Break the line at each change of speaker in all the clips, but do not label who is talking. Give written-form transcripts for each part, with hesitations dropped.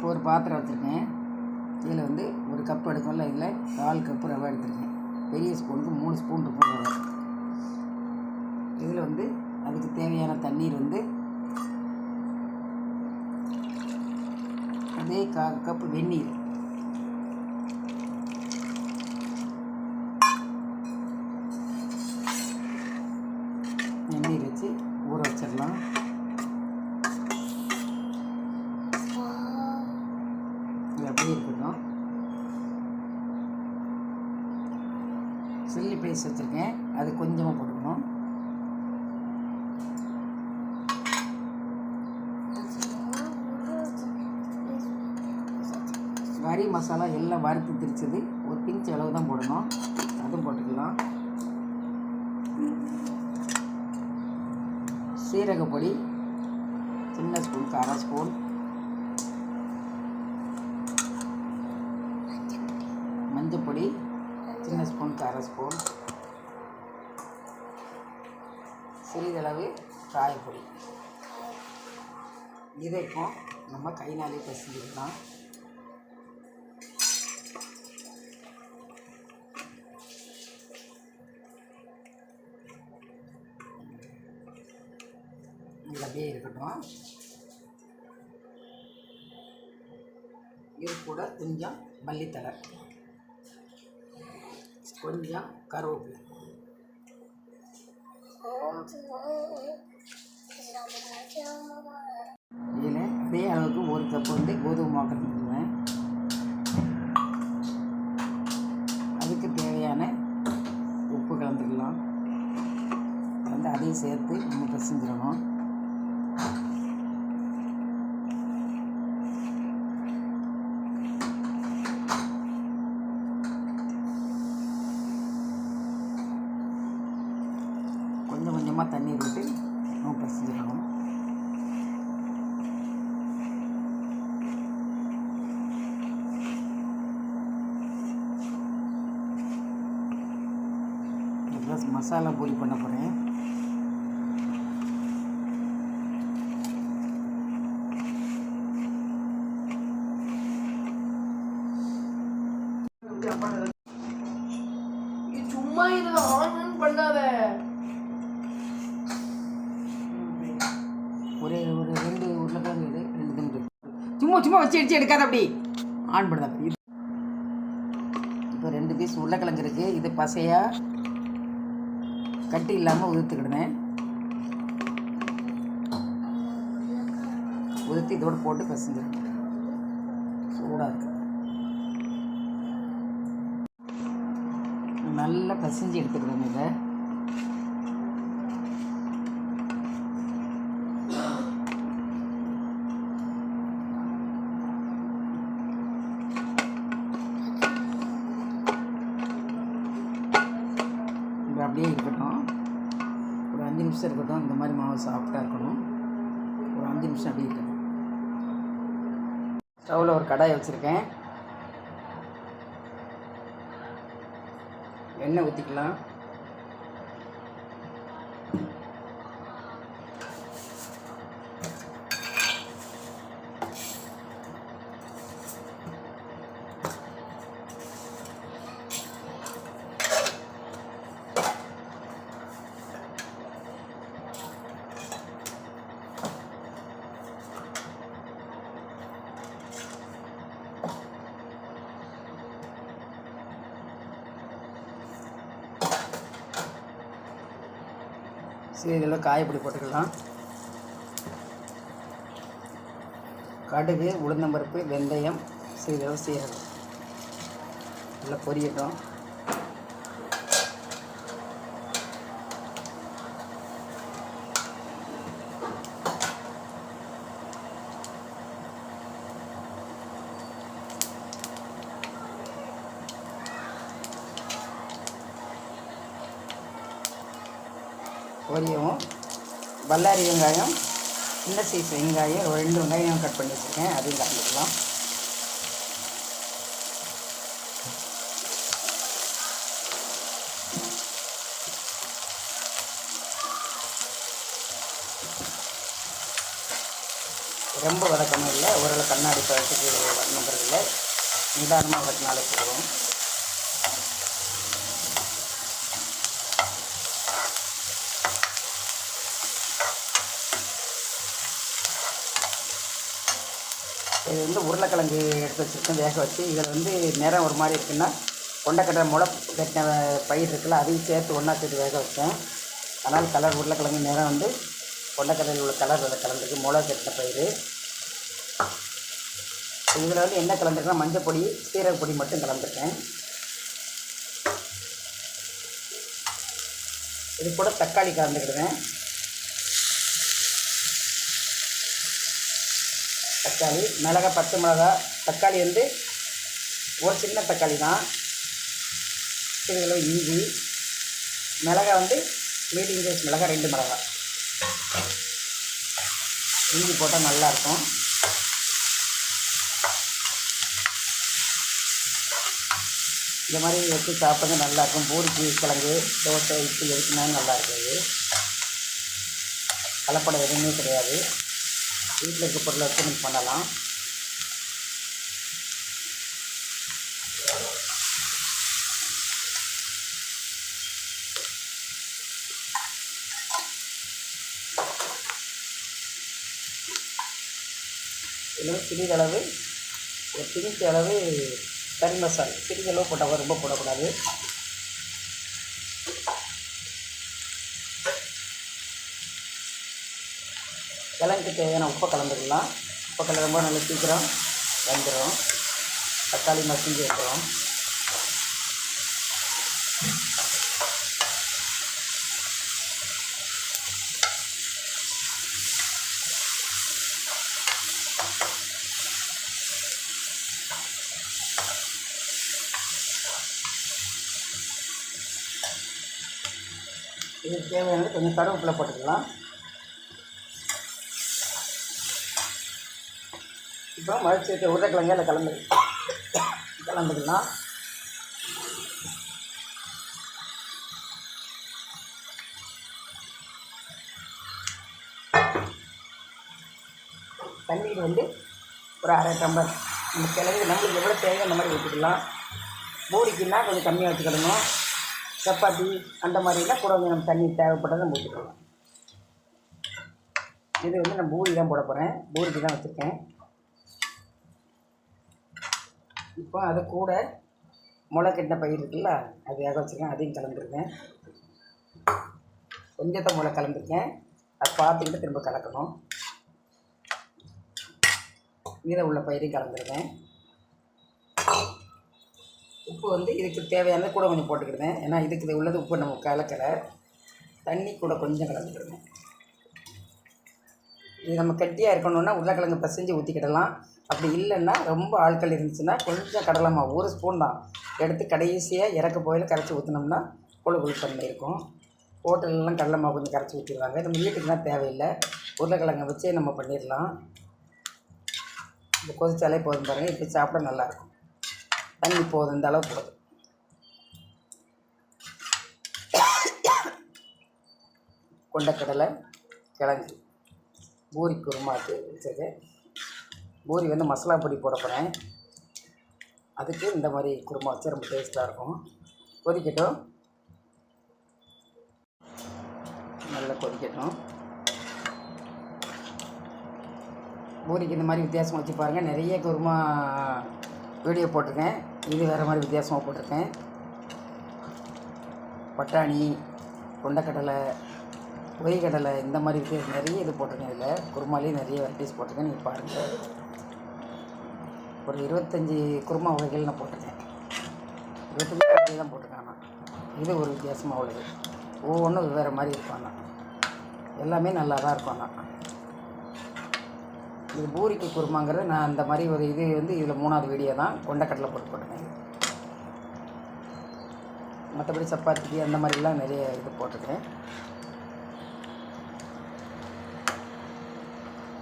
ஒரு பாத்திரம் வச்சுருக்கேன். இதில் வந்து ஒரு கப் எடுக்கல, இதில் 4 கப்பு ரவை எடுத்துருக்கேன். பெரிய ஸ்பூனுக்கு 3 ஸ்பூன் இருக்கும் ரவை. இதில் வந்து அதுக்கு தேவையான தண்ணீர் வந்து அதே 1/4 கப்பு வெந்நீர். வெந்நீர் வச்சு ஊற வச்சிடலாம். இது அப்படியே இருக்கட்டும். சில்லி பேஸ்ட் வச்சுருக்கேன், அது கொஞ்சமாக போட்டுக்கணும். கறி மசாலா எல்லாம் வறுத்து திரிச்சது ஒரு பிஞ்ச் அளவு தான் போடணும், அதுவும் போட்டுக்கலாம். சீரகப்பொடி சின்ன ஸ்பூனுக்கு 1/2 ஸ்பூன், மஞ்சப்பொடி சின்ன ஸ்பூனுக்கு 1/2 ஸ்பூன், சிறிதளவு காயப்பொடி. இதை இப்போ நம்ம கைனாலே பிசைஞ்சிக்கலாம். இது அப்படியே இருக்கட்டும். இது கூட கொஞ்சம் மல்லித்தழை, கொஞ்சம் கருவேப்பிலை. இதில் அதே அளவுக்கு 1 கப்பு வந்து கோதுமை மாவு கலந்துக்குவேன். அதுக்கு தேவையான உப்பு கலந்துக்கலாம். வந்து அதையும் சேர்த்து நம்ம பிசைஞ்சிடணும். கொஞ்சம் கொஞ்சமாக தண்ணீர் விட்டு நம்ம பிசைஞ்சிடணும். மசாலா பூரி பண்ண போகிறேன்.
சும்மா இதில் ஆன் பண்ணாத.
ஒரு 2 உருளைக்கிழங்கு எடு, 2 துண்டு. சும்மா வச்சு அடிச்சு எடுக்காத, அப்படி ஆன் பண்ணுதா. இப்போ 2 பீஸ் உருளைக்கிழங்கு இருக்குது. இது பசையாக கட்டி இல்லாமல் உதுத்துக்கிடுவேன். உதுத்து இதோடு போட்டு பிசைஞ்சிடும். சூடாக இருக்குது. நல்லா பிசைஞ்சு எடுத்துக்கிடுவேன். இதை அப்படியே இருக்கட்டும். ஒரு 5 நிமிஷம் இருக்கட்டும். இந்த மாதிரி மாவு சாஃப்டாக இருக்கணும். ஒரு 5 நிமிஷம் அப்படியே இருக்கட்டும். ஸ்டவ்வில் ஒரு கடாயை வச்சுருக்கேன். எண்ணெய் ஊற்றிக்கலாம். சரி, இதெல்லாம் காயப்பொடி போட்டுக்கலாம். கடுகு, உளுந்தம்பருப்பு, வெந்தயம், சிறிதளவு சீரகம் நல்லா பொரியட்டும். பொரியவும் பல்லாரி வெங்காயம், சின்ன சைஸ் வெங்காயம், ஒரு 2 வெங்காயம் கட் பண்ணி வச்சுருக்கேன், அதையும் கலந்துக்கலாம். ரொம்ப வதக்கணும் இல்லை, ஓரளவு கண்ணாடி பழத்துக்கு வரணுங்கிறது இல்லை, நிதானமாக வதக்கினாலே போதும். இது வந்து உருளைக்கிழங்கு எடுத்து வச்சுருக்கேன் வேக வச்சு. இதில் வந்து நிறம் ஒரு மாதிரி இருக்குன்னா கொண்டக்கடலை முளை கட்டின பயிர் இருக்குல்ல, அதையும் சேர்த்து ஒன்றா சேர்த்து வேக வச்சேன். அதனால் கலர் உருளைக்கிழங்கு நிறம் வந்து கொண்டக்கடலையில் உள்ள கலர் அதில் கலந்துருக்கு, முளை கட்டின பயிர். இதில் வந்து என்ன கலந்துருக்குன்னா மஞ்சள் பொடி, சீரக பொடி மட்டும் கலந்துருக்கேன். இது கூட தக்காளி கலந்துக்கிடுவேன். தக்காளி, மிளகாய், பச்சை மிளகாய், தக்காளி வந்து ஒரு சின்ன தக்காளி தான், சிறிதளவு இஞ்சி, மிளகாய் வந்து மீடியம் சைஸ் மிளகாய் 2 மிளகாய், இஞ்சி போட்டால் நல்லாயிருக்கும். இந்த மாதிரி வச்சு சாப்பிட்றது நல்லாயிருக்கும். பூரிக்கு, கிழங்கு, தோசை, இட்லி எதுக்குனாலும் நல்லாயிருக்கும். இது கலப்படம் எதுவுமே கிடையாது, வீட்டில் இருக்க பொருளை வச்சு நீங்கள் பண்ணலாம். இதில் சிறிதளவு ஒரு பிஞ்சு அளவு கறி மசாலா, சிறிதளவு போட்டால் ரொம்ப போடக்கூடாது. கிழங்குக்கு தேவையான உப்பை கலந்துக்கலாம். உப்பை கலரும்போது நல்லா சீக்கிரம் வந்துடும், தக்காளி மசிஞ்சு வைக்கிறோம். இதுக்கு தேவையானது கொஞ்சம் கருவேப்பிலை போட்டுக்கலாம். இப்போ மறுச்சு வைக்க உருளைக்கிழங்கு அதில் கலந்துக்கலாம். தண்ணீர் வந்து ஒரு 1/2 டம்ளர். இந்த கிழங்கு நம்மளுக்கு எவ்வளோ தேவையோ அந்த மாதிரி ஊற்றிக்கலாம். பூரிக்குன்னா கொஞ்சம் கம்மியாக வச்சுக்கிடணும், சப்பாத்தி அந்த மாதிரிலாம் கூட கொஞ்சம் நம்ம தண்ணி தேவைப்பட்டதை நம்ம ஊற்றிக்கலாம். இது வந்து நான் பூரி தான் போட போகிறேன், பூரிக்கு தான் வச்சுருக்கேன். இப்போ அது கூட முளை கட்டின பயிர் இருக்குல்ல, அது வேக வச்சுருக்கேன், அதையும் கலந்துருக்கேன். கொஞ்சத்தை முளை கலந்துருக்கேன், அதை பார்த்துக்கிட்டு திரும்ப கலக்கணும். மீதம் உள்ள பயிரையும் கலந்துருக்கேன். உப்பு வந்து இதுக்கு தேவையானது கூட கொஞ்சம் போட்டுக்கிடுவேன், ஏன்னா இதுக்கு இது உள்ளது உப்பு நம்ம கலக்கலை. தண்ணி கூட கொஞ்சம் கலந்துக்கிடுவேன். இது நம்ம கட்டியாக இருக்கணுன்னா உருளைக்கிழங்கு பசைஞ்சு ஊற்றிக்கிடலாம். அப்படி இல்லைன்னா ரொம்ப ஆட்கள் இருந்துச்சுன்னா கொஞ்சம் கடலை மாவு 1 ஸ்பூன் தான் எடுத்து கடைசியாக இறக்க போயில் கரைச்சி ஊற்றினோம்னா கொழு தன்மை இருக்கும். ஹோட்டல்லாம் கடலை மாவு கொஞ்சம் கரைச்சி ஊற்றிடுவாங்க. நம்ம வீட்டுக்குலாம் தேவையில்லை, உருளைக்கிழங்கை வச்சே நம்ம பண்ணிடலாம். இந்த கொதிச்சாலே போதும் பாருங்கள், இப்படி சாப்பிட நல்லாயிருக்கும். தண்ணி போதும், இந்த அளவு போதும். கொண்டக்கடலை, கிழங்கு, பூரி குருமாக்கு வச்சுருக்கேன். பூரி வந்து மசாலா பொடி போட போகிறேன், அதுக்கு இந்த மாதிரி குருமா வச்சு ரொம்ப டேஸ்ட்டாக இருக்கும். கொதிக்கட்டும், நல்லா கொதிக்கட்டும். பூரிக்கு இந்த மாதிரி வித்தியாசமாக வச்சு பாருங்கள். நிறைய குருமா வீடியோ போட்டிருக்கேன், இது வேறு மாதிரி வித்தியாசமாக போட்டிருக்கேன். பட்டாணி, கொண்டக்கடலை, பொரிகடலை, இந்த மாதிரி வித்தியாசம் நிறைய இது போட்டிருக்கேன். இதில் குருமாலேயே நிறைய வெரைட்டிஸ் போட்டிருக்கேன், நீங்கள் பாருங்கள். ஒரு 25 குருமா வகைகள் நான் போட்டிருக்கேன், 25 வகை தான் போட்டிருக்கேன். ஆனால் இது ஒரு வித்தியாசமாக உள்ளது, ஒவ்வொன்றும் வேறு மாதிரி இருக்கும். ஆனால் எல்லாமே நல்லா தான் இருக்கும். ஆனால் இது பூரிக்கு குருமாங்கிறது நான் அந்த மாதிரி ஒரு இது வந்து இதில் 3வது வீடியோ தான், கொண்டக்கடலை போட்டிருக்கேன். மற்றபடி சப்பாத்திக்கு அந்த மாதிரிலாம் நிறைய இது போட்டிருக்கேன்.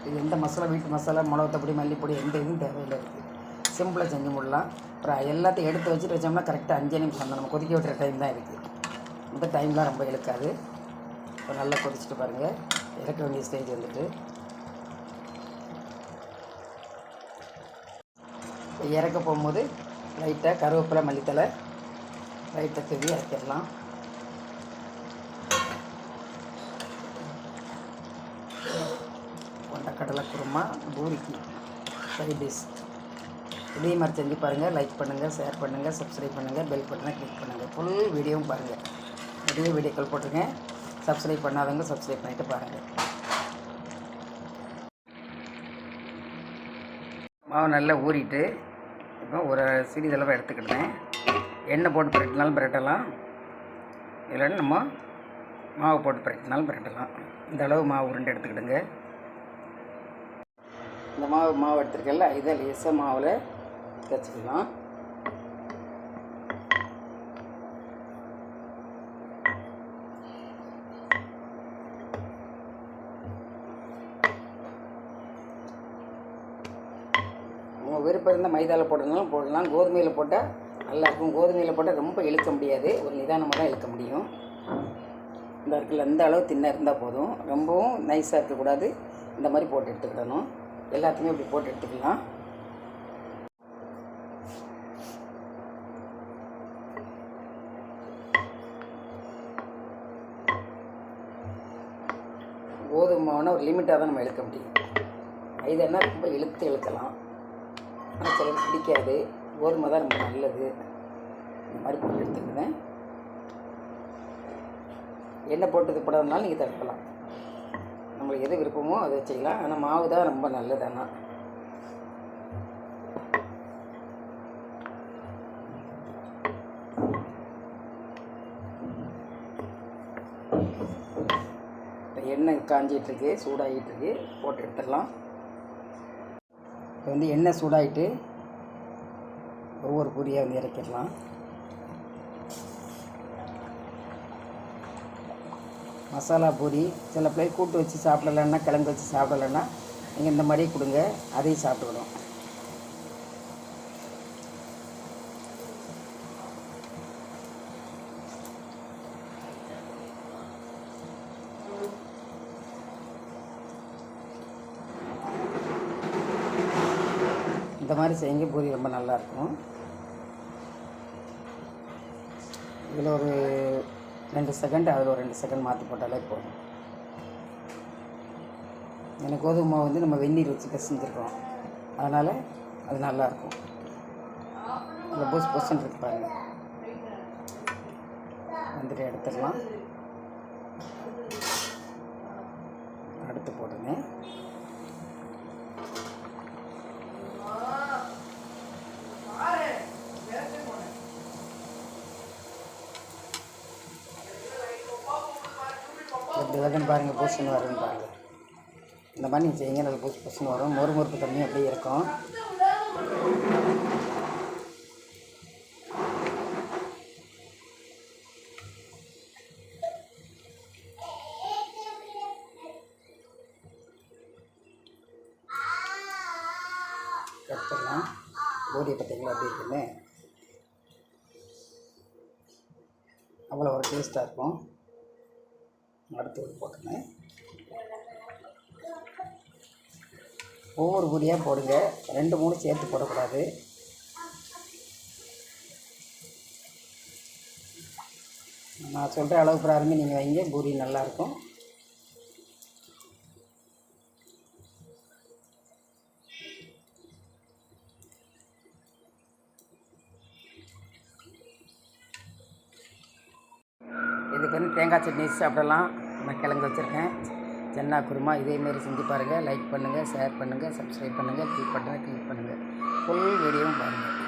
இது எந்த மசாலா, வீட்டு மசாலா, மிளகுத்தப்பொடி, மல்லிப்பொடி எந்த இதுவும் தேவையில்லை. இருக்குது சிம்பிளாக செஞ்சு முடியலாம். அப்புறம் எல்லாத்தையும் எடுத்து வச்சுட்டு வச்சோம்னா கரெக்டாக 5 நிமிஷம் தான், நம்ம கொதிக்க விட்டுற டைம் தான் இருக்குது. இந்த டைம்லாம் ரொம்ப இழுக்காது. இப்போ நல்லா கொதிச்சுட்டு பாருங்கள், இறக்க வேண்டிய ஸ்டேஜ் வந்துட்டு இப்போ இறக்க போகும்போது லைட்டாக கருவேப்பிலை மல்லித்தலை லைட்டாக தூவி இறக்கிடலாம். கொண்டக்கடலை குருமா பூரிக்கு சைட் டிஷ். இதே மாதிரி செஞ்சு பாருங்கள். லைக் பண்ணுங்கள், ஷேர் பண்ணுங்கள், சப்ஸ்கிரைப் பண்ணுங்கள், பெல் பட்டனை கிளிக் பண்ணுங்கள். ஃபுல் வீடியோவும் பாருங்கள். நிறைய வீடியோக்கள் போட்டிருக்கேன். சப்ஸ்கிரைப் பண்ணாதவங்க சப்ஸ்கிரைப் பண்ணிவிட்டு பாருங்கள். மாவு நல்லா ஊறிட்டு இப்போ ஒரு சிறிதளவு எடுத்துக்கிட்டேன். எண்ணெய் போட்டு பிரட்டினாலும் பிரட்டலாம், இல்லைன்னா நம்ம மாவு போட்டு பிரட்டினாலும் பிரட்டலாம். இந்த அளவு மாவு உருண்டை எடுத்துக்கிடுங்க. இந்த மாவு எடுத்துருக்கல, இதை லேசாக மாவில் தேய்ச்சிக்கலாம். உங்கள் விருப்பம் இருந்தால் மைதாவில் போட்டதுனாலும் போடலாம், கோதுமையில் போட்டால் நல்லாயிருக்கும். கோதுமையில் போட்டால் ரொம்ப இழுக்க முடியாது, ஒரு நிதானமாக தான் இழுக்க முடியும். இந்த இருக்குல்ல, இந்த அளவு தின்னாக இருந்தால் போதும், ரொம்பவும் நைஸாக இருக்கக்கூடாது. இந்த மாதிரி போட்டு எடுத்துக்கிடணும். எல்லாத்தையுமே இப்படி போட்டு எடுத்துக்கலாம். கோதுமை மாவுனா ஒரு லிமிட்டாக தான் நம்ம இழுக்க முடியும். மைதானா ரொம்ப இழுக்கலாம், ஆனால் சிலருக்கு பிடிக்காது. கோதுமை தான் ரொம்ப நல்லது. இந்த மாதிரி போட்டு எடுத்துக்கிட்டேன். எண்ணெய் போட்டது போடாதனால நீங்கள் தடுக்கலாம். நம்மளுக்கு எது விருப்பமோ அதை வச்சுக்கலாம். ஆனால் மாவு தான் ரொம்ப நல்லது. ஆனால் இப்போ எண்ணெய் காஞ்சிகிட்ருக்கு, சூடாகிட்டுருக்கு, போட்டு எடுத்துடலாம். இப்போ வந்து எண்ணெய் சூடாகிட்டு ஒவ்வொரு பூரியாக வந்து இறக்கிடலாம். மசாலா பூரி சில பேர் கூட்டு வச்சு சாப்பிடலன்னா, கிழங்கு வச்சு சாப்பிடலன்னா நீங்கள் இந்த மாதிரியே கொடுங்க, அதையும் சாப்பிட்டுக்கணும். இந்த மாதிரி செய்யுங்க, பூரி ரொம்ப நல்லாயிருக்கும். இதில் ஒரு 2 செகண்ட், அதில் ஒரு 2 செகண்ட் மாற்றி போட்டாலே போதும். எனக்கு கோதுமை மாவு வந்து நம்ம வெந்நீர் வச்சு பிசைஞ்சிருக்கோம், அதனால் அது நல்லாயிருக்கும். இந்த பொசுன்னு இருக்கு பாருங்கள். வந்துட்டு எடுத்துடலாம். அடுத்து போடுங்க. எப்படி வருதுன்னு பாருங்கள், பூசுன்னு வருதுன்னு பாருங்கள். இந்த மாதிரி நீங்கள் செய்யுங்க, நல்லா பூசுன்னு வரும். மொறுமொறுப்பு தண்ணி அப்படியே இருக்கும். எடுத்துடலாம். பூரியை பார்த்தீங்களா எப்படி இருக்குன்னு, அவ்வளோ ஒரு டேஸ்ட்டாக இருக்கும். அடுத்து போட்டுனேன். ஒவ்வொரு பூரியாக போடுங்க, 2-3 சேர்த்து போடக்கூடாது. நான் சொல்கிற அளவு பிராரமே நீங்கள் வைங்க, பூரி நல்லாயிருக்கும். இதுக்கு வந்து தேங்காய் சட்னி சாப்பிடலாம். நான் கிழங்கு வச்சுருக்கேன், சென்னா குருமா. இதேமாரி செஞ்சு பாருங்கள். லைக் பண்ணுங்கள், ஷேர் பண்ணுங்கள், சப்ஸ்கிரைப் பண்ணுங்கள், கிளிக் பட்டனை கிளிக் பண்ணுங்கள். ஃபுல் வீடியோவும் பாருங்கள்.